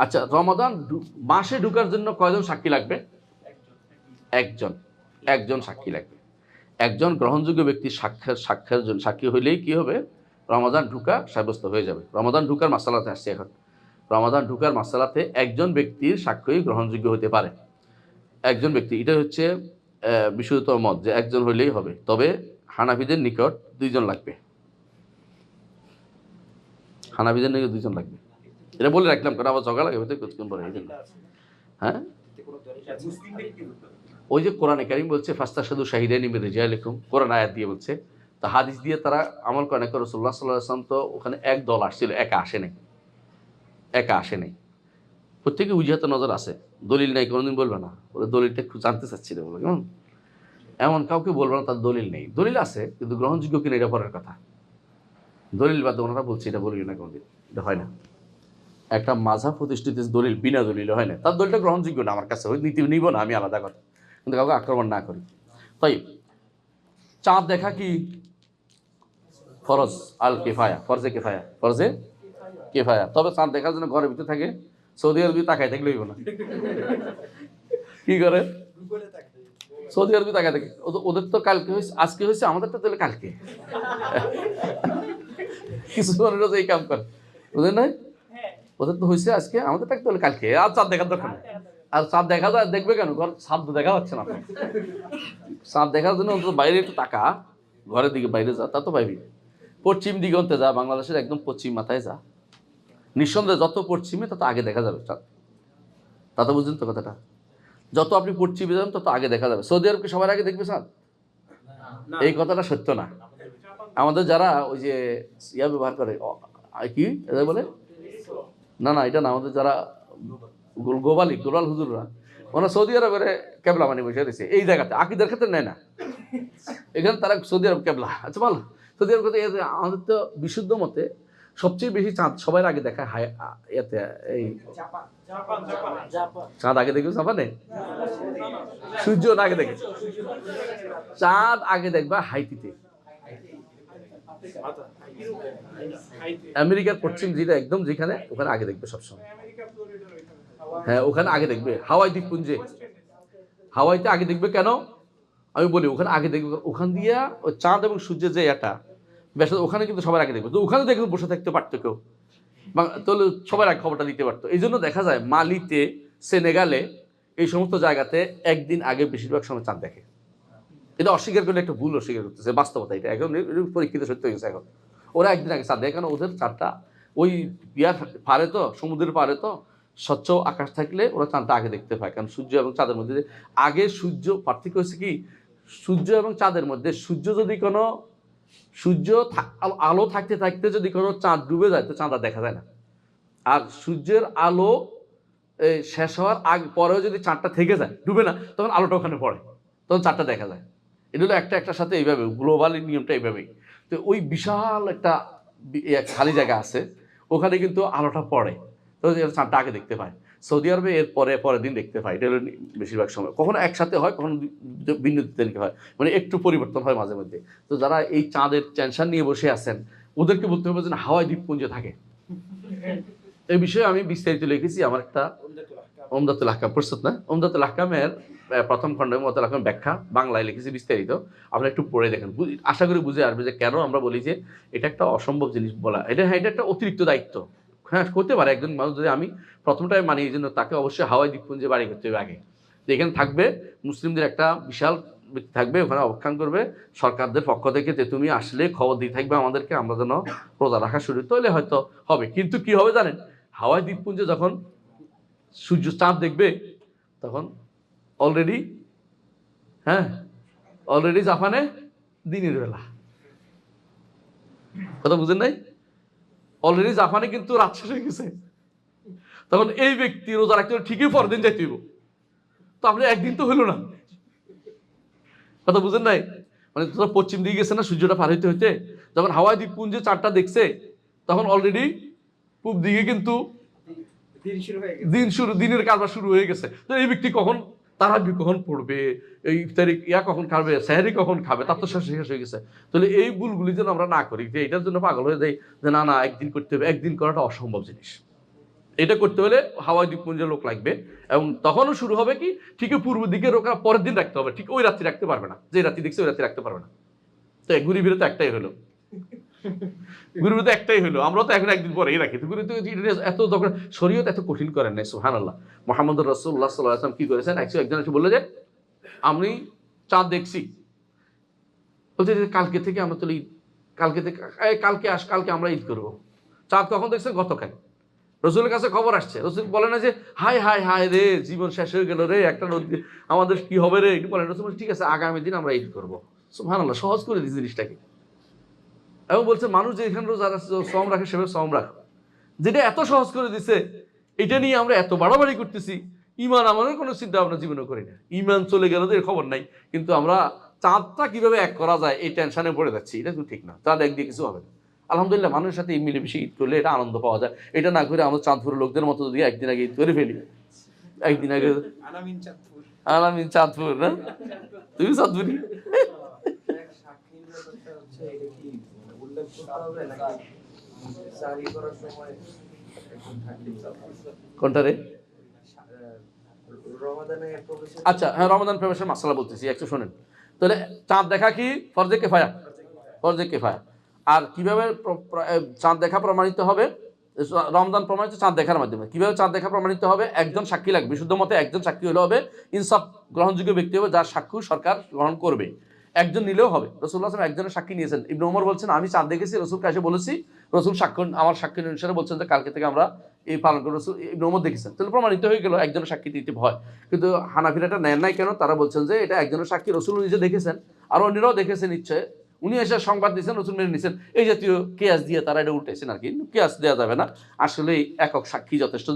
আচ্ছা, রমাদান মাসে ঢুকার জন্য কয়জন সাক্ষী লাগবে? একজন। একজন সাক্ষী লাগবে। একজন গ্রহণযোগ্য ব্যক্তি সাক্ষার জন্য সাক্ষী হইলেই কি হবে? রমাদান ঢুকা সাব্যস্ত হয়ে যাবে। রমাদান ঢুকার মাসালাতে আসছে এখন। রমাদান ঢুকার মাসালাতে একজন ব্যক্তির সাক্ষ্যই গ্রহণযোগ্য হতে পারে। একজন ব্যক্তি, এটা হচ্ছে বিশুদ্ধতর মত যে একজন হইলেই হবে। তবে হানাফিদের নিকট দুইজন লাগবে। হানাফিদের নিকট দুইজন লাগবে, এটা বলে রাখলাম, কারণ আবার ঝগড়া লাগে কিছুক্ষণ পরে। হ্যাঁ, ওই যে কোরআনে কারীম বলছে ফাস্তাশহাদু শাহিদাইনি মিন রিজালিকুম, কোরআন আয়াত দিয়ে বলছে। তা হাদিস দিয়ে তারা আমল করে না। রাসূলুল্লাহ সাল্লাল্লাহু আলাইহি ওয়াসাল্লাম তো ওখানে এক দল আসছিল, একা আসে নাই। প্রত্যেকে উজিহাতে নজর আছে, দলিল নাই কোনোদিন বলবে না। ওরা দলিলটা একটু জানতে চাচ্ছিল বলে, এমন কাউকে বলবে না তার দলিল নেই। দলিল আছে কিন্তু গ্রহণযোগ্য কিনা এটা পরের কথা। দলিল বাদে ওনারা বলছে এটা বলবি না কোনোদিন, এটা হয় না। একটা মাযহাব প্রতিষ্ঠিত দলিল বিনা দলিলে হয় না, তার দলিলটা গ্রহণযোগ্য না আমার কাছে, ওই নীতি নিব না আমি, আলাদা কথা, কিন্তু কাউকে আক্রমণ না করি। তাই চাঁদ দেখা কি ফরজ আল কিফায়া, ফরজে কিফায়া। তবে চাঁদ দেখার জন্য ঘরের ভিতরে থাকে, সৌদি আরবি তাকায় থাকলে হইব না। কি করে? সৌদি আরবি তাকায় থাকে। ওদের তো কালকে হয়েছে, আজকে হয়েছে, আমাদের তো তাহলে কালকে। কিছু মানুষ এই কাম করে, বুঝলেন না? ওদের তো হয়েছে আজকে, আমাদের তাহলে কালকে। আর চাঁদ দেখার দরকার নেই। আর চাঁদ দেখা যায়, দেখবে কেন? চাঁদ তো দেখা যাচ্ছে না। চাঁদ দেখার জন্য অন্তত বাইরে একটু তাকা, ঘরের দিকে বাইরে যা, তা তো পাইবি। পশ্চিম দিগন্তে যা, বাংলাদেশের একদম পশ্চিম মাথায় যা, নিঃসন্দেহে যত পশ্চিমে তত আগে দেখা যাবে চাঁদ। তা তো বুঝলেন তো কথাটা? যত আপনি পশ্চিমে যান তত আগে দেখা যাবে। সৌদি আরবকে সবার আগে দেখবে চাঁদ? এই কথাটা সত্য না। আমাদের যারা ওই যে ইয়া ব্যবহার করে, কি এটা বলে, না এটা না, আমাদের যারা গ্লোবাল হুজুররা, ওরা সৌদি আরবের কেবলা মানে বসে রয়েছে এই জায়গাতে, আকিদার ক্ষেত্রে নেয় না। এখানে তারা সৌদি আরব কেবলা। আচ্ছা বল, সৌদি আরব কথা, আমাদের তো বিশুদ্ধ মতে সবচেয়ে বেশি চাঁদ সবার আগে দেখা হয় এতে, এই চাঁদ আগে দেখবে জাপানে, সূর্য না আগে দেখে, চাঁদ আগে দেখবা হাইতিতে, আমেরিকার পশ্চিম যেটা একদম যেখানে, ওখানে আগে দেখবে সবসময়। হ্যাঁ, ওখানে আগে দেখবে। হাওয়াই দ্বীপপুঞ্জে, হাওয়াইতে আগে দেখবে কেন আমি বলি, ওখানে আগে দেখবে, ওখান দিয়া ওই চাঁদ এবং সূর্যের যে এটা বেশ, ওখানে কিন্তু সবার আগে দেখবে। তো ওখানে দেখে বসে থাকতে পারতো কেউ, তাহলে সবার আগে খবরটা দিতে পারতো। এই জন্য দেখা যায় মালিতে, সেনেগালে, এই সমস্ত জায়গাতে একদিন আগে বেশিরভাগ সময় চাঁদ দেখে। এটা অস্বীকার করলে একটা ভুল অস্বীকার করতেছে, বাস্তবতা এটা এখন পরীক্ষিত সত্য হয়ে গেছে। এখন ওরা একদিন আগে চাঁদ দেখে, কারণ ওদের চাঁদটা ওই ইয়ার পারে তো, সমুদ্রের পারে তো, স্বচ্ছ আকাশ থাকলে ওরা চাঁদটা আগে দেখতে পায়। কারণ সূর্য এবং চাঁদের মধ্যে আগে সূর্য, পার্থক্য হচ্ছে কি, সূর্য এবং চাঁদের মধ্যে, সূর্য যদি কোনো আলো থাকতে থাকতে যদি কোনো চাঁদ ডুবে যায় তো চাঁদ আর দেখা যায় না। আর সূর্যের আলো শেষ হওয়ার আগে পরেও যদি চাঁদটা থেকে যায়, ডুবে না, তখন আলোটা ওখানে পড়ে, তখন চাঁদটা দেখা যায়। এটা হলো একটার সাথে এইভাবে, গ্লোবালি নিয়মটা এইভাবেই। তো ওই বিশাল একটা খালি জায়গা আছে, ওখানে কিন্তু আলোটা পড়ে, তো চাঁদটা আগে দেখতে পায়। সৌদি আরবে এর পরের দিন দেখতে পায়। এটা হলো বেশিরভাগ সময়, কখনো একসাথে হয়, কখনো ভিন্ন দিনকে হয়, মানে একটু পরিবর্তন হয় মাঝে মধ্যে। তো যারা এই চাঁদের টেনশন নিয়ে বসে আছেন, ওদেরকে বলতে হবে যে হাওয়াই দ্বীপপুঞ্জে থাকে। এই বিষয়ে আমি বিস্তারিত লিখেছি আমার একটা উমদাতুল আহকাম, প্রস্তুত না? উমদাতুল আহকামের প্রথম খণ্ড উমদাতুল আহকাম ব্যাখ্যা বাংলায় লিখেছি বিস্তারিত, আপনারা একটু পড়ে দেখেন, আশা করি বুঝে আসবে যে কেন আমরা বলি যে এটা একটা অসম্ভব জিনিস বলা। এটা একটা অতিরিক্ত দায়িত্ব। হ্যাঁ, করতে পারে একজন মানুষ, যদি আমি প্রথমটাই মানি, এই জন্য তাকে অবশ্যই হাওয়াই দ্বীপপুঞ্জে বাড়ি করতে হবে আগে। এখানে থাকবে মুসলিমদের একটা বিশাল ব্যক্তি থাকবে, ওখানে অবস্থান করবে সরকারদের পক্ষ থেকে, যে তুমি আসলে খবর দিয়ে থাকবে আমাদেরকে, আমরা যেন রোজা রাখা শুরু, তাহলে হয়তো হবে। কিন্তু কি হবে জানেন, হাওয়াই দ্বীপপুঞ্জে যখন সূর্য চাঁদ দেখবে তখন অলরেডি জাপানে দিনের বেলা। কথা বুঝেন নাই? অলরেডি জাপানে কিন্তু রাত শেষ হয়ে গেছে। তখন এই ব্যক্তি রোজা রাখতে ঠিকই পরের দিন যাইতে হইব, তো আপনি একদিন তো হইল না। কথা বুঝেন নাই? মানে তোরা পশ্চিম দিকে গেছে না সূর্যটা পার হইতে হইতে, যখন হাওয়াই দ্বীপপুঞ্জে চাঁদটা দেখছে তখন অলরেডি পূব দিকে কিন্তু দিনের কারবার শুরু হয়ে গেছে। তো এই ব্যক্তি কখন তারাবি কখন পড়বে, এই ইফতারি কখন খাবে, সেহরি কখন খাবে, তার তো শেষ হয়ে গেছে। তাহলে এই ভুলগুলি যেন আমরা না করি, যে এটার জন্য পাগল হয়ে যাই যে না একদিন করতে হবে। একদিন করাটা অসম্ভব জিনিস, এটা করতে হলে হাওয়াই দ্বীপপুঞ্জের লোক লাগবে, এবং তখনও শুরু হবে কি ঠিক পূর্ব দিকে রোকা পরের দিন রাখতে হবে, ঠিক ওই রাত্রি রাখতে পারবে না, যে রাত্রি দেখছে ওই রাত্রি রাখতে পারবে না। তো ঘুরি ফিরে তো একটাই হলো, ঘুরি ফিরে তো একটাই হলো, আমরা তো এখন একদিন পরেই রাখি। তো ঘুরি তো এত দরকার, শরীয়ত এত কঠিন করেন নাই। সুবহানাল্লাহ। মুহাম্মদ রাসূলুল্লাহ সাল্লাল্লাহু আলাইহি ওয়াসাল্লাম কি করেছেন, একজন এসে বললো যে আমি চাঁদ দেখছি, বলছে যে কালকে থেকে আমরা তো ঈদ, কালকে থেকে কালকে আমরা ঈদ করবো। চাঁদ কখন দেখছে? গতকাল। রসুলের কাছে খবর আসছে, রসুল বলে না যে হাই হাই হাই রে জীবন শেষ হয়ে গেল রে, একটা নদী আমাদের কি হবে রে, একটু বলেন। রসুল ঠিক আছে আগামী দিন আমরা ঈদ করবো। সুবহানাল্লাহ, সহজ করে দিয়েছে জিনিসটাকে। এবং বলছে মানুষ যে এখানে যারা শ্রম রাখে সেভাবে শ্রম রাখো, যেটা এত সহজ করে দিছে, এটা নিয়ে আমরা এত বাড়াবাড়ি করতেছি। ইমান আমাদের কোনো চিন্তা ভাবনা জীবনে করি না, ইমান চলে গেল তো এর খবর নাই, কিন্তু আমরা চাঁদটা কিভাবে এক করা যায় এই টেনশনে পড়ে যাচ্ছি। এটা কিন্তু ঠিক না, চাঁদ এক দিয়ে কিছু হবে না। আলহামদুলিল্লাহ, মানুষের সাথে মিলেমিশে ঈদ করলে এটা আনন্দ পাওয়া যায়। এটা না করে আমরা চাঁদপুরের লোকদের মতো যদি একদিন আগে ঈদ করে ফেলি, একদিন আগে আলামিন চাঁদপুর না, তুমি চাঁদপুরি কোনটা রে? আচ্ছা হ্যাঁ, রমাদান প্রবেশের মাসালা বলতেছি, একটু শোনেন। তাহলে চাঁদ দেখা কি ফরজে কিফায়া? ফরজে কিফায়া। আর কিভাবে চাঁদ দেখা প্রমাণিত হবে? রমজান প্রমাণিত চাঁদ দেখার মাধ্যমে। কিভাবে চাঁদ দেখা প্রমাণিত হবে? একজন সাক্ষী লাগবে, বিশুদ্ধ মতে একজন সাক্ষী হলে হবে, ইনসাফ গ্রহণযোগ্য ব্যক্তি হবে, যার সাক্ষ্য সরকার গ্রহণ করবে। একজন নিলেও হবে। রাসূলুল্লাহ সাল্লাল্লাহু আলাইহি ওয়াসাল্লাম একজনের সাক্ষী নিয়েছেন। ইবনে ওমর বলছেন আমি চাঁদ দেখেছি, রাসূলকে এসে বলেছি, রাসূল সাক্ষ্য আমার সাক্ষী অনুসারে বলছেন যে কালকে থেকে আমরা এই পালন করব। রাসূল ইবনে ওমর দেখেছেন, তাহলে প্রমাণিত হয়ে গেল একজনের সাক্ষী দিতে ভয়। কিন্তু হানাফিরা এটা নেন নাই কেন? তারা বলছেন যে এটা একজনের সাক্ষী, রাসূল নিজে দেখেছেন আর অন্যরাও দেখেছেন, নিশ্চয় উনি এসে সংবাদ দিয়েছেন, রাসূল মেনে নিয়েছেন, এই জাতীয় কেয়াস দিয়ে তারা এটা উল্টেছেন আর কি। কেয়াস দেওয়া যাবে না, আসলে একক সাক্ষী যথেষ্ট,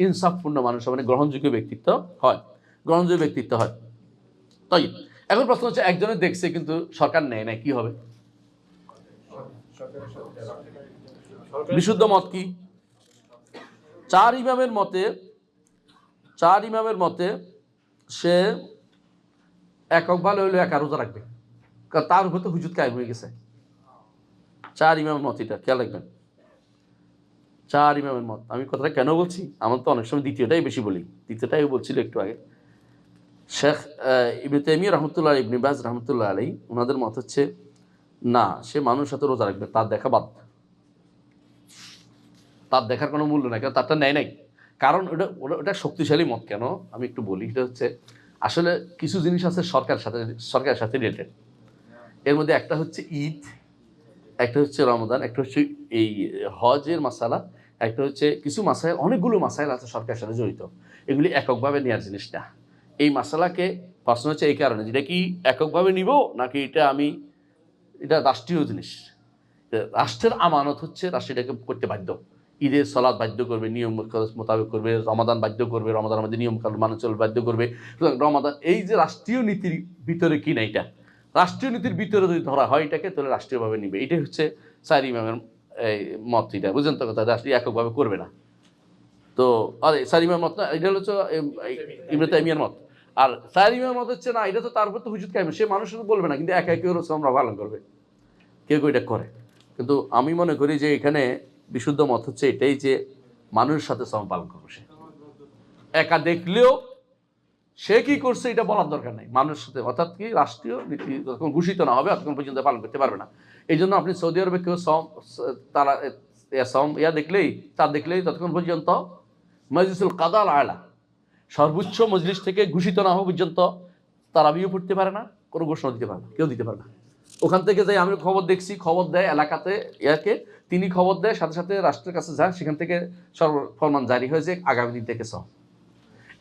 ইনসাফপূর্ণ মানুষ মানে গ্রহণযোগ্য ব্যক্তিত্ব হয়, গ্রহণযোগ্য ব্যক্তিত্ব হয়। তাই এখন প্রশ্ন হচ্ছে একজনে দেখছে কিন্তু সরকার নেয় না, কি হবে? বিশুদ্ধ মত কি? চার ইমামের মতে সে একক ভালো হইলো একা রোজা রাখবে, কারণ তার উপর তো হুজুত কায়েম হয়ে গেছে। চার ইমামের মত, এটা খেয়াল রাখবেন, চার ইমামের মত। আমি কথাটা কেন বলছি, আমার তো অনেক সময় দ্বিতীয়টাই বেশি বলি, দ্বিতীয়টাই বলছিল একটু আগে। শেখ ইবনে তাইমিয়া রাহমাতুল্লাহ, ইবনে বাজ রাহমাতুল্লাহ আলাইহি, ওনাদের মত হচ্ছে না, সে মানুষ সাথে রোজা রাখবে, তার দেখা বাদ, তার দেখার কোনো মূল্য নাই, কারণ তারটা নেয় নাই। কারণ ওটা শক্তিশালী মত। কেন আমি একটু বলি, এটা হচ্ছে আসলে কিছু জিনিস আছে সরকারের সাথে রিলেটেড। এর মধ্যে একটা হচ্ছে ঈদ, একটা হচ্ছে রমাদান, একটা হচ্ছে এই হজের মাসালা, একটা হচ্ছে কিছু মাসাইল, অনেকগুলো মাসাইল আছে সরকারের সাথে জড়িত, এগুলি এককভাবে নেওয়ার জিনিস না। এই মাসালাকে প্রশ্ন হচ্ছে এই কারণে, যেটা কি এককভাবে নিব নাকি এটা রাষ্ট্রীয় জিনিস, রাষ্ট্রের আমানত হচ্ছে, রাষ্ট্র এটাকে করতে বাধ্য। ঈদের সালাত বাধ্য করবে, নিয়ম মোতাবেক করবে, রমাদান বাধ্য করবে, রমাদানের মধ্যে নিয়ম মানে চল বাধ্য করবে। রমাদান এই যে রাষ্ট্রীয় নীতির ভিতরে কি না, এটা রাষ্ট্রীয় নীতির ভিতরে যদি ধরা হয় এটাকে, তাহলে রাষ্ট্রীয়ভাবে নিবে। এটাই হচ্ছে চার ইমামের মত। এটা বুঝেন তো কথা, রাষ্ট্রীয় এককভাবে করবে না। তো আরে চার ইমামের মত না, এটা হচ্ছে ইবনে তাইমিয়ার মত। আর চার ইমামের মত হচ্ছে না, এটা তো তার উপর তো হুজুত কায়েম, সে মানুষের বলবে না, কিন্তু একা একে আমরা পালন করবে, কেউ এটা করে। কিন্তু আমি মনে করি যে এখানে বিশুদ্ধ মত হচ্ছে এটাই যে মানুষের সাথে শ্রম পালন করবে। সে একা দেখলেও সে কি করছে এটা বলার দরকার নেই, মানুষের সাথে, অর্থাৎ কি রাষ্ট্রীয় নীতি যতক্ষণ ঘোষিত না হবে ততক্ষণ পর্যন্ত পালন করতে পারবে না। এই জন্য আপনি সৌদি আরবে কেউ তারা দেখলেই, তার দেখলেই ততক্ষণ পর্যন্ত মজলিসুল কাদা আল আলা, সর্বোচ্চ মজলিস থেকে ঘোষিত না হওয়া পর্যন্ত তারাবিও পড়তে পারে না, কোনো ঘোষণা দিতে পারে না, কেউ দিতে পারে না। ওখান থেকে যাই আমি খবর দেখছি, খবর দেয় এলাকাতে তিনি খবর দেয়, সাথে সাথে রাষ্ট্রের কাছে যান, সেখান থেকে ফরমান জারি হয়েছে আগামী দিন থেকে সব।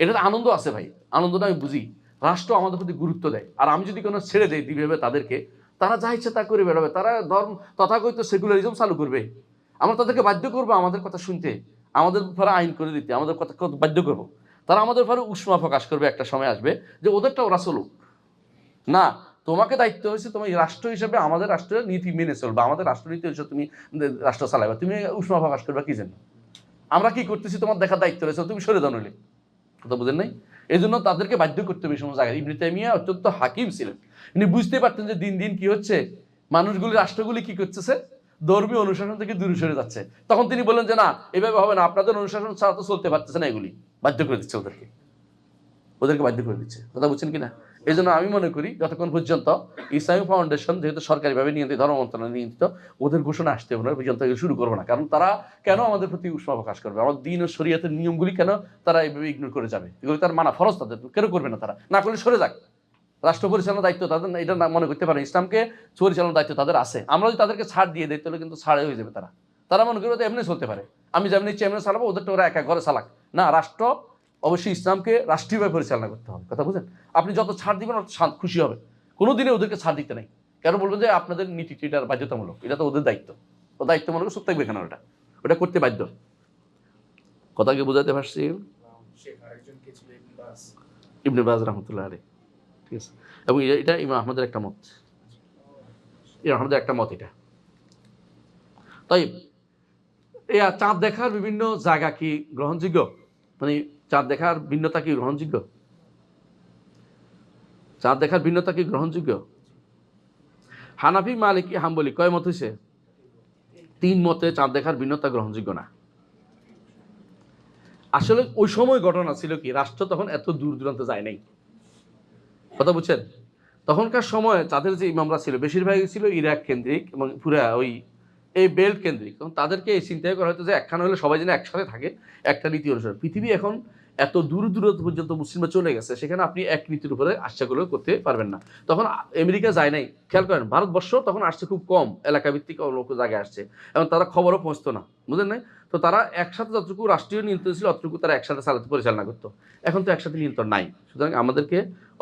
এটাতে আনন্দ আছে ভাই, আনন্দটা আমি বুঝি। রাষ্ট্র আমাদের প্রতি গুরুত্ব দেয়, আর আমি যদি কোনো ছেড়ে দেই দিবে তাদেরকে, তারা যা ইচ্ছে তা করে বেরোবে, তারা ধর্ম তথাকথিত সেকুলারিজম চালু করবে, আমরা তাদেরকে বাধ্য করবো আমাদের কথা শুনতে, আমাদের উপরে আইন করে দিতে, আমাদের কথা বাধ্য করবো। তারা আমাদের উপরে উষ্মা প্রকাশ করবে, একটা সময় আসবে যে ওদেরটা ওরা চলুক না, তোমাকে দায়িত্ব হয়েছে তোমার রাষ্ট্র হিসেবে আমাদের রাষ্ট্রের নীতি মেনে চলবে, আমাদের রাষ্ট্রনীতি হচ্ছে তুমি রাষ্ট্র চালাবে, তুমি উষ্মা প্রকাশ করবে কি জন্য? আমরা কি করতেছি তোমার দেখার দায়িত্ব রয়েছে, তুমি সরে দাও নইলে। কথা বুঝেন নাই? এই জন্য তাদেরকে বাধ্য করতে হবে সমস্ত জায়গায়। ইবনে তাইমিয়া অত্যন্ত হাকিম ছিলেন, তিনি বুঝতে পারতেন যে দিন দিন কি হচ্ছে, মানুষগুলি রাষ্ট্রগুলি কি করতেছে, ধর্মীয় অনুশাসন থেকে দূরে সরে যাচ্ছে। তখন তিনি বললেন যে না, এভাবে হবে না, আপনাদের অনুশাসন ছাড়া তো চলতে পারতেছে না, এগুলি বাধ্য করে দিচ্ছে ওদেরকে বাধ্য করে দিচ্ছে। কথা বুঝছেন কিনা? এই জন্য আমি মনে করি যতক্ষণ পর্যন্ত ইসলামিক ফাউন্ডেশন যেহেতু সরকারিভাবে নিয়ন্ত্রিত, ধর্ম মন্ত্রণালয় নিয়ন্ত্রিত, ওদের ঘোষণা আসতে হবে না পর্যন্ত শুরু করবো না। কারণ তারা কেন আমাদের প্রতি উষ্মা প্রকাশ করবে? আমার দিন ও শরীয়তের নিয়মগুলি কেন তারা এইভাবে ইগনোর করে যাবে? এগুলি তার মানা ফরজ, তাদের কেন করবে না? তারা না করলে সরে যাক। রাষ্ট্র পরিচালনার দায়িত্ব তাদের, এটা না মনে করতে পারে ইসলামকে পরিচালনার দায়িত্ব তাদের আছে। আমরা যদি তাদেরকে ছাড় দিয়ে দিই তাহলে কিন্তু ছাড়ে হয়ে যাবে। তারা মনে করবে এমনি চলতে পারে, আমি যেমনি ইচ্ছে এমনি চালাবো, ওদেরটা ওরা একা ঘরে চালাক। না, রাষ্ট্র অবশ্যই ইসলামকে রাষ্ট্রীয়ভাবে পরিচালনা করতে হবে। কথা বুঝেন? আপনি যত ছাড় দিবেন অত খুশি হবে। কোনোদিনই ওদেরকে ছাড় দিতে নেই। কেন বলবেন যে আপনাদের নীতিটি এটা বাধ্যতামূলক? এটা তো ওদের দায়িত্ব। ও দায়িত্ব মনে করে চুপ থাকবে কেন? ওটা করতে বাধ্য। কথা কি বোঝাতে পারছি? ইবনে বাজ রহমতুল্লাহ আলাইহি, ঠিক আছে। এবং এটা ইমাম আহমদের একটা মত, ইমাম আহমদের একটা মত এটা। তাই চাঁদ দেখার বিভিন্ন জায়গা কি গ্রহণযোগ্য? মানে চাঁদ দেখার ভিন্নতা কি গ্রহণযোগ্য? চাঁদ দেখার ভিন্নতা কি গ্রহণযোগ্য? হানাফি, মালিকি, হাম্বলি কয় মত হয়েছে? 3 মতে চাঁদ দেখার ভিন্নতা গ্রহণযোগ্য না। আসলে ওই সময় ঘটনা ছিল কি, রাষ্ট্র তখন এত দূর দূরান্তে যায় নাই। কথা বুঝছেন? তখনকার সময় চাঁদের যে ইমামরা ছিল বেশিরভাগই ছিল ইরাক কেন্দ্রিক এবং পুরা ওই এই বেল্ট কেন্দ্রিক। এবং তাদেরকে এই চিন্তায় করা হতো যে একখানে হলে সবাই যেন একসাথে থাকে, একটা নীতি অনুসারে। পৃথিবী এখন এত দূর দূরান্ত পর্যন্ত মুসলিমরা চলে গেছে, সেখানে আপনি এক নীতির উপরে আশ্বাগুলো করতে পারবেন না। তখন আমেরিকা যায় নাই, খেয়াল করেন, ভারতবর্ষ তখন আসছে খুব কম, এলাকা ভিত্তিক লোক জায়গায় আসছে, এবং তারা খবরও পৌঁছতো না, বুঝলেন নাই? তো তারা একসাথে যতটুকু রাষ্ট্রীয় নিয়ন্ত্রণ ছিল অতটুকু তারা একসাথে চালাতে পরিচালনা করতো। এখন তো একসাথে নিয়ন্ত্রণ নাই। সুতরাং আমাদেরকে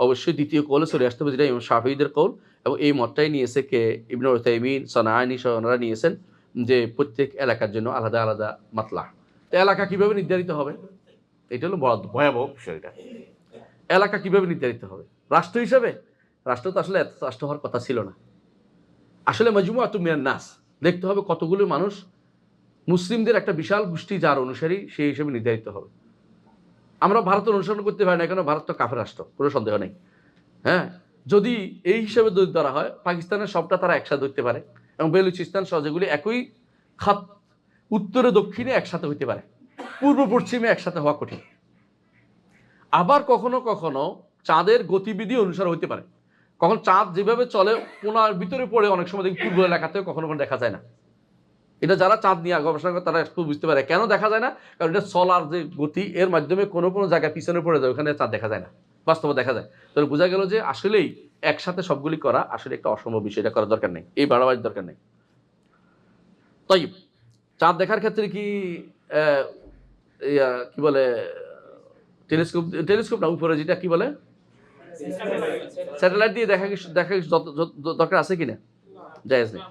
অবশ্যই দ্বিতীয় কৌলে চলে আসতে হবে, যেটা ইমাম শাফিঈদের কৌল। এবং এই মতটাই নিয়েছে কে? ইবনে উসাইমিন, সানাআনী সহ ওনারা নিয়েছেন যে প্রত্যেক এলাকার জন্য আলাদা আলাদা মাতলা। তো এলাকা কিভাবে নির্ধারিত হবে? এটা হলো বড় ভয়াবহ বিষয়টা। এলাকা কিভাবে নির্ধারিত হবে? রাষ্ট্র হিসাবে? রাষ্ট্র তো আসলে এত রাষ্ট্র হওয়ার কথা ছিল না। আসলে মাজমুআতুম মিনান নাস, দেখতে হবে কতগুলো মানুষ, মুসলিমদের একটা বিশাল গোষ্ঠী যার অনুসারী, সেই হিসেবে নির্ধারিত হবে। আমরা ভারতের অনুসরণ করতে পারি না কেন? ভারত তো কাফের রাষ্ট্র, কোনো সন্দেহ নেই। হ্যাঁ, যদি এই হিসাবে ধরা হয়, পাকিস্তানের সবটা তারা একসাথে ধরতে পারে, এবং বেলুচিস্তান সহ যেগুলি একই খাত, উত্তরে দক্ষিণে একসাথে হইতে পারে, পূর্ব পশ্চিমে একসাথে হওয়া কঠিন। আবার কখনো কখনো চাঁদের গতিবিধি অনুসারে হইতে পারে। কখন চাঁদ যেভাবে চলে কোনার ভিতরে পড়ে, অনেক সময় দেখি পূর্ব এলাকাতেও কখনো কখনো দেখা যায় না। এটা যারা চাঁদ নিয়ে গবেষণা করে তারা একটু বুঝতে পারে কেন দেখা যায় না। কারণ এটা চলার যে গতি, এর মাধ্যমে কোনো কোনো জায়গায় পিছনে পড়ে যায়, ওখানে চাঁদ দেখা যায় না, বাস্তবে দেখা যায়। তাহলে বোঝা গেল যে আসলেই একসাথে সবগুলি করা আসলে একটা অসম্ভব বিষয়, এটা করার দরকার নেই, এই বাড়াবাড়ির দরকার নেই। তাই চাঁদ দেখার ক্ষেত্রে কি কি বলে, টেলিস্কোপ না, উপরে যেটা কি বলে, স্যাটেলাইট দিয়ে দেখা দরকার আছে কিনা? জায়েজ নেই,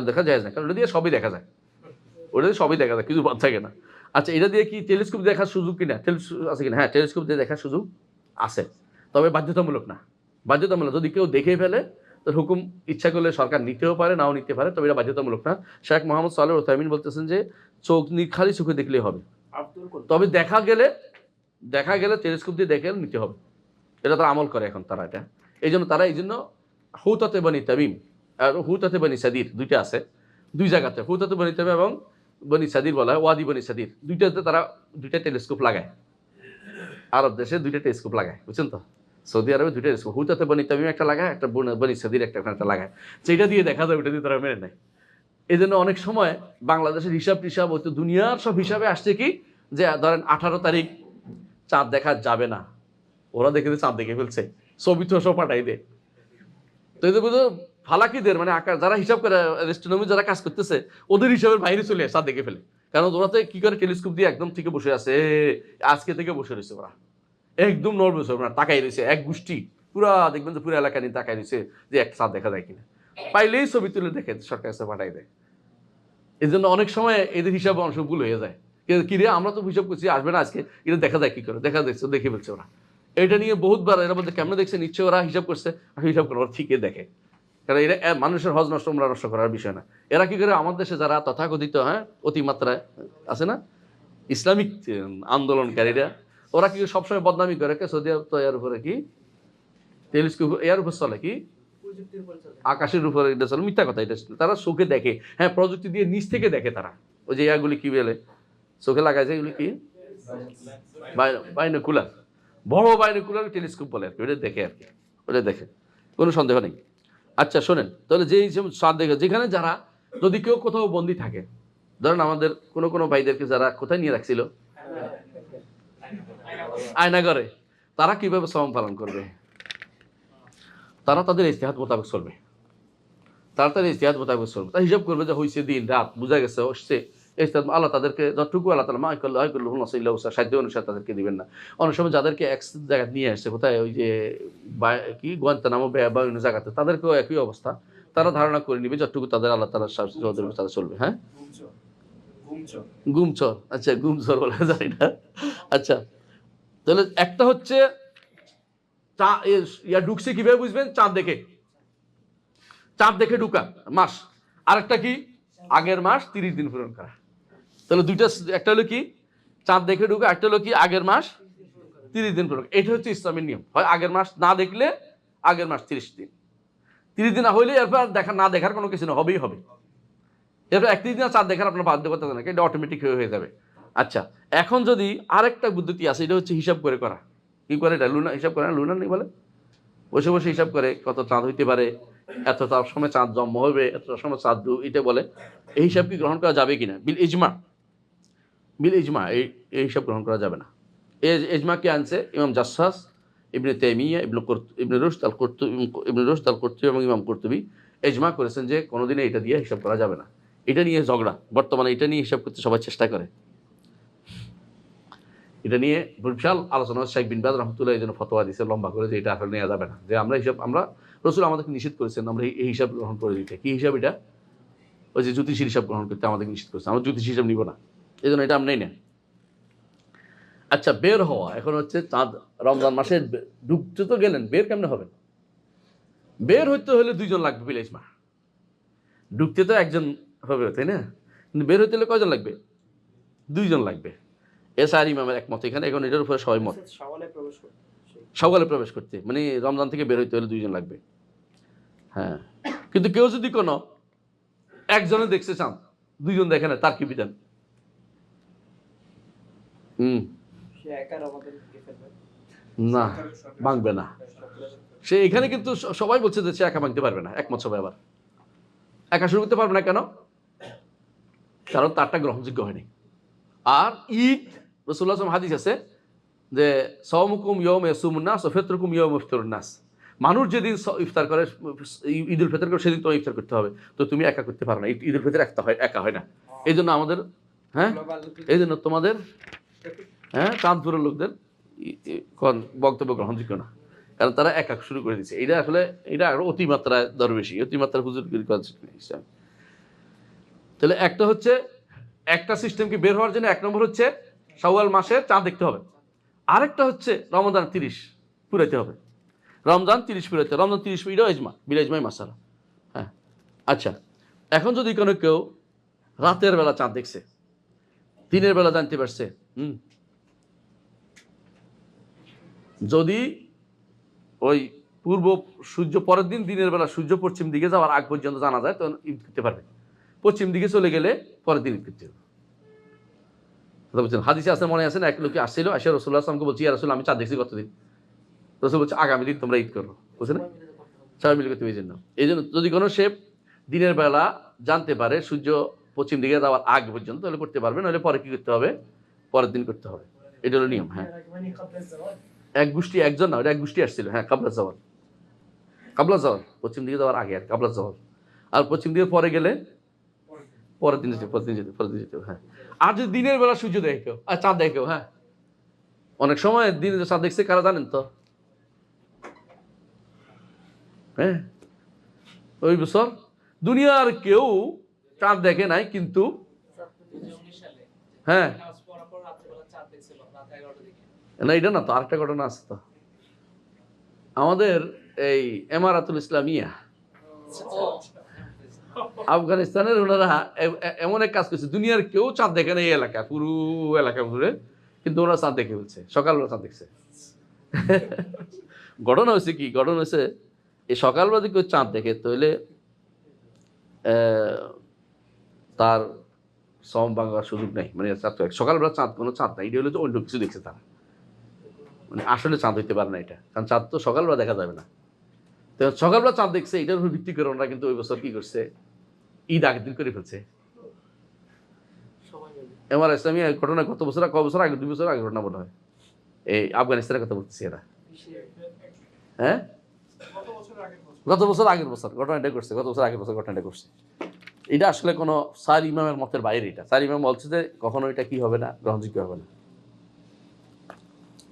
দেখা যায় না, কারণ ওটা দিয়ে সবই দেখা যায়, ওটা দিয়ে সবই দেখা যায়, কিছু বাদ থাকে না। আচ্ছা, এটা দিয়ে কি টেলিস্কোপ দেখার সুযোগ কিনা? টেলিস্কোপ আছে কিনা? হ্যাঁ, টেলিস্কোপ দিয়ে দেখার সুযোগ আছে, তবে বাধ্যতামূলক না। বাধ্যতামূলক যদি কেউ দেখে ফেলে তো হুকুম ইচ্ছা করলে সরকার নিতেও পারে, নাও নিতে পারে, তবে এটা বাধ্যতামূলক না। শেখ মোহাম্মদ সালেহ উসাইমিন বলতেছেন যে খালি চোখে দেখলেই হবে, তবে দেখা গেলে টেলিস্কোপ দিয়ে দেখে নিতে হবে। এটা তারা আমল করে এখন তারা, এটা এই জন্য হুতাতে বনি তামিম আর হুতাতে বনি সাদির দুইটা আছে, দুই জায়গাতে হুতাতে বনি তামিম এবং বনি সাদির বলা হয়, ওয়াদি বনি সাদির, দুইটাতে তারা দুইটা টেলিস্কোপ লাগায়। আরব দেশে দুইটা টেলিস্কোপ লাগায়, বুঝছেন তো? সৌদি আরবে দুইটা টেলিস্কোপ, হুতাতে বনি তামিম একটা লাগায়, একটা বনি সাদির একটা লাগায়, যেটা দিয়ে দেখা যায় ওইটা দিয়ে তারা মেনে নেয়। এই জন্য অনেক সময় বাংলাদেশের হিসাব হয়তো দুনিয়ার সব হিসাবে আসছে কি, যে ধরেন 18 তারিখ চাঁদ দেখা যাবে না, ওরা দেখে চাঁদ দেখে ফেলছে, ছবি তো সব পাঠাই দে। তো এই বুঝো ফালাকিদের মানে আকার যারা হিসাব করে, অ্যাস্ট্রোনমি যারা কাজ করতেছে, ওদের হিসাবের বাইরে চলে চাঁদ দেখে ফেলে। কারণ ওরা তো কি করে, টেলিস্কোপ দিয়ে একদম থেকে বসে আছে, আজকে থেকে বসে রয়েছে ওরা, একদম নর্মাল ওরা তাকাই রয়েছে, এক গোষ্ঠী পুরা দেখবেন যে পুরো এলাকা নিয়ে তাকাই রয়েছে যে এক চাঁদ দেখা যায় কিনা, পাইলেই ছবি তুলে দেখে সরকার কাছে পাঠাই দেয়। এই জন্য অনেক সময় এদের হিসাবে অংশ ভুল হয়ে যায়, কি রে আমরা তো হিসাব করছি আসবে না আজকে, এটা দেখা যায় কি করে, দেখা যাচ্ছে দেখে ফেলছে ওরা। এটা নিয়ে বহুতবার এর মধ্যে কেমন দেখছে, নিশ্চয় ওরা হিসাব করছে, হিসাব করে ওরা ঠিকই দেখে, কারণ এটা মানুষের হজ নষ্ট উমরা নষ্ট করার বিষয় না। এরা কি করে, আমার দেশে যারা তথাকথিত অতিমাত্রায় আছে না ইসলামিক আন্দোলনকারীরা, ওরা কি সবসময় বদনামি করে, সৌদি আরব তো এর উপরে কি টেলিস্কোপ, এর উপর চলে কি আকাশের উপরে এটা চলে, মিথ্যা কথা এটা। তারা চোখে দেখে, হ্যাঁ প্রযুক্তি দিয়ে নিচ থেকে দেখে তারা। ওই যে ইয়াগুলি কি বলে চোখে লাগাইছে, এগুলি কি বাইনোকুলার, বড় বাইনোকুলার টেলিস্কোপ বলে আর কি, ওটা দেখে আর কি, ওটা দেখে, কোনো সন্দেহ নেই। আচ্ছা শোনেন তাহলে, যেই চাঁদ দেখে যেখানে যারা, যদি কেউ কোথাও বন্দি থাকে, ধরেন আমাদের কোনো ভাইদেরকে যারা কোথায় নিয়ে রাখছিল, আয়নাঘরে, তারা কিভাবে সওম পালন করবে? তারা তাদের ইজতিহাদ মোতাবেক চলবে, তারা তাদের ইজতিহাদ মোতাবেক চলবে। তারা হিসাব করবে যে হয়েছে দিন রাত, বোঝা গেছে হচ্ছে, আল্লাহ তাদেরকে যতটুকু আল্লাহ তালা সাধ্য অনুসারে তাদেরকে দিবেন না। অনেক সময় যাদেরকে এক জায়গায় নিয়ে আসছে, কোথায় ওই যে কি গোয়ান্তানামো বা অন্য জায়গাতে, তাদেরকেও একই অবস্থা, তারা ধারণা করে নিবে যতটুকু তাদের আল্লাহ তালা তারা চলবে। হ্যাঁ গুমচর, আচ্ছা গুমচর বলা যায় না। আচ্ছা তাহলে একটা হচ্ছে ইয়া ঢুকছে কিভাবে বুঝবেন? চাঁদ দেখে, চাঁদ দেখে ঢুকা মাস। আরেকটা কি? আগের মাস 30 দিন পূরণ করা। তাহলে দুইটা, একটা হলো কি চাঁদ দেখে ঢুকা, একটা হলো কি আগের মাস 30 দিন পূরণ। এটা হচ্ছে ইসলামের নিয়ম। হয় আগের মাস না দেখলে আগের মাস 30 দিন, 30 দিন না হইলে এরপর দেখা না দেখার কোনো কিছু না, হবেই হবে। এরপর 31 দিন চাঁদ দেখার আপনার বাধ্য করতে না, এটা অটোমেটিক হয়ে যাবে। আচ্ছা এখন যদি আরেকটা পদ্ধতি আছে, এটা হচ্ছে হিসাব করে করা। কি করে এটা? লুনা হিসাব করে না, লুনা নেই বলে, বসে বসে হিসাব করে কত চাঁদ হইতে পারে, এতটার সময় চাঁদ জন্ম হবে, এতটার সময় চাঁদ এটা বলে। এই হিসাব কি গ্রহণ করা যাবে কিনা? বিল ইজমা, বিল ইজমা এই হিসাব গ্রহণ করা যাবে না। এজমা কে আনছে? ইমাম জাসসাস, ইবনে তাইমিয়া, ইবনে রুশদ আল কুরতুবী এবং ইমাম কুরতুবী এজমা করেছেন যে কোনোদিনই এটা দিয়ে হিসাব করা যাবে না। এটা নিয়ে ঝগড়া, বর্তমানে এটা নিয়ে হিসাব করতে সবাই চেষ্টা করে। এটা নিয়ে বিশাল আলোচনা, শেখ বিন বাজ রহমতুল্লাহ এই জন্য ফতোয়া দিয়েছে লম্বা করে, যে এটা আসলে নেওয়া যাবে না, যে আমরা রসুল আমাদেরকে নিষেধ করেছেন আমরা এই হিসাব গ্রহণ করে দিতে। কি হিসাব এটা? ওই যে জ্যোতিষীর হিসাব গ্রহণ করতে আমাদেরকে নিষেধ করেছে, আমরা জ্যোতিষী হিসাব নিব না, এই জন্য এটা আমরা নেই না। আচ্ছা বের হওয়া, এখন হচ্ছে চাঁদ রমজান মাসে ঢুকতে তো গেলেন, বের কেমনে হবেন? বের হইতে হলে 2 জন লাগবে বিলাইসমা, ঢুকতে তো একজন হবে তাই না, কিন্তু বের হইতে হলে কয়জন লাগবে? 2 জন লাগবে। এসআর ইমামের একমত এখানে, এখন এটার উপরে সবাই মত। সকালে প্রবেশ করতে মানে রমজান থেকে বের হইতে হলে 2 জন লাগবে। হ্যাঁ কিন্তু কেউ যদি কোনো একজনে দেখছে চাঁদ, 2 জন দেখে না, তার কি বিধান? না ভাঙবে না সে। এখানে কিন্তু সবাই বলছে যে সে একা ভাঙতে পারবে না, একমত সবাই। আবার একা শুরু করতে পারবে না কেন? কারণ তারটা গ্রহণযোগ্য হয়নি। আর ঈদ, রাসূলুল্লাহ সাল্লাল্লাহু আলাইহি ওয়াসাল্লাম হাদিস আছে যে সাওমুকুম ইয়াউমা ইয়াসুমুন নাস ওয়া ফিতরুকুম ইয়াউমা ইফতারুন নাস। মানুষ যেদিন ইফতার করে, ঈদ উল ফিতর করে, সেদিন তোমার ইফতার করতে হবে। তো তুমি একা করতে পারো না, ঈদ উল ফিতর একা হয় না। এই জন্য আমাদের এই জন্য তোমাদের চাঁদপুরের লোকদের বক্তব্য গ্রহণযোগ্য না, কারণ তারা একা শুরু করে দিচ্ছে। এটা আসলে এটা আরো অতিমাত্রায় দরবেশি, অতিমাত্রায় হুজুরগিরি করা। তাহলে একটা হচ্ছে একটা সিস্টেমকে বের হওয়ার জন্য 1 নম্বর হচ্ছে শাওয়াল মাসে চাঁদ দেখতে হবে। আরেকটা হচ্ছে রমজান 30 পুরাইতে হবে। রমজান 30 পুরাইতে, রমজান 30 এটাও ইজমা, বিল মাসালা। হ্যাঁ আচ্ছা এখন যদি কোনো কেউ রাতের বেলা চাঁদ দেখছে, দিনের বেলা জানতে পারছে, যদি ওই পূর্ব সূর্য পরের দিন দিনের বেলা সূর্য পশ্চিম দিকে যাওয়ার আগ পর্যন্ত জানা যায়, তখন ঈদ করতে পারবে। পশ্চিম দিকে চলে গেলে পরের দিন ঈদ করতে হবে। বুঝছেন? হাদিসে আছে, মনে আছেন, এক লোকে আসছিল, আসে রাসূলুল্লাহ সাল্লাল্লাহু আলাইহি ওয়াসাল্লামকে বলছি, ইয়া রাসূল আমি চাঁদ দেখছি কতদিন? রাসূল বলছে আগামী দিন তোমরা ঈদ করো। বুঝছেন? সবাই মিলে করতে, এই জন্য যদি কোনো সে দিনের বেলা জানতে পারে সূর্য পশ্চিম দিকে যাওয়ার আগ পর্যন্ত, তাহলে করতে পারবে, নাহলে পরে কি করতে হবে? পরের দিন করতে হবে। এটা হলো নিয়ম। হ্যাঁ এক গোষ্ঠী, একজন না, ওটা এক গোষ্ঠী আসছিল। হ্যাঁ কাবলা জাওয়াল পশ্চিম দিকে যাওয়ার আগে আর কাবলা জাওয়াল। আর পশ্চিম দিকে পরে গেলে পরের দিন যেতে হবে। হ্যাঁ আর যদি দিনের বেলা সূর্য দেখে কেউ আর চাঁদ দেখে কেউ, হ্যাঁ অনেক সময় দিনে চাঁদ দেখছে কারা জানেন তো? হ্যাঁ ওই বছর দুনিয়ার কেউ চাঁদ দেখে নাই, কিন্তু হ্যাঁ না এটা না তো, আরেকটা ঘটনা আছে তো। আমাদের এই এমারাতুল ইসলামিয়া আফগানিস্তানের ওনারা এমন এক কাজ করছে, দুনিয়ার কেউ চাঁদ দেখে না এই এলাকা, পুরো এলাকা ঘুরে, কিন্তু ওরা চাঁদ দেখে ফেলছে, সকালবেলা চাঁদ দেখছে। ঘটনা হয়েছে কি? ঘটনা হয়েছে এই সকালবেলা যদি কেউ চাঁদ দেখে তাহলে তার সম ভাঙার সুযোগ নেই, মানে সকালবেলা চাঁদ কোনো চাঁদ নাই, এটা হলো যে অন্য কিছু দেখছে তারা, মানে আসলে চাঁদ হইতে পারে না এটা, কারণ চাঁদ তো সকালবেলা দেখা যাবে না। তো সকালবেলা চাঁদ দেখছে, এটার উপর ভিত্তি করে ওনারা কিন্তু ওই বছর কি করছে, ঈদ আগের দিন করে ফেলছে। এমআর ইসলামী ঘটনা কত বছর আগে, 2 বছর আগে ঘটনা মনে হয়, এই আফগানিস্তানের কথা বলতেছি এরা। হ্যাঁ, গত বছর আগের বছর ঘটনাটা করছে, গত বছর আগের বছর ঘটনাটা করছে। এটা আসলে কোনো স্যার ইমামের মতের বাইরে, এটা স্যার ইমাম বলছে যে কখনো এটা কি হবে না, গ্রহণযোগ্য হবে না।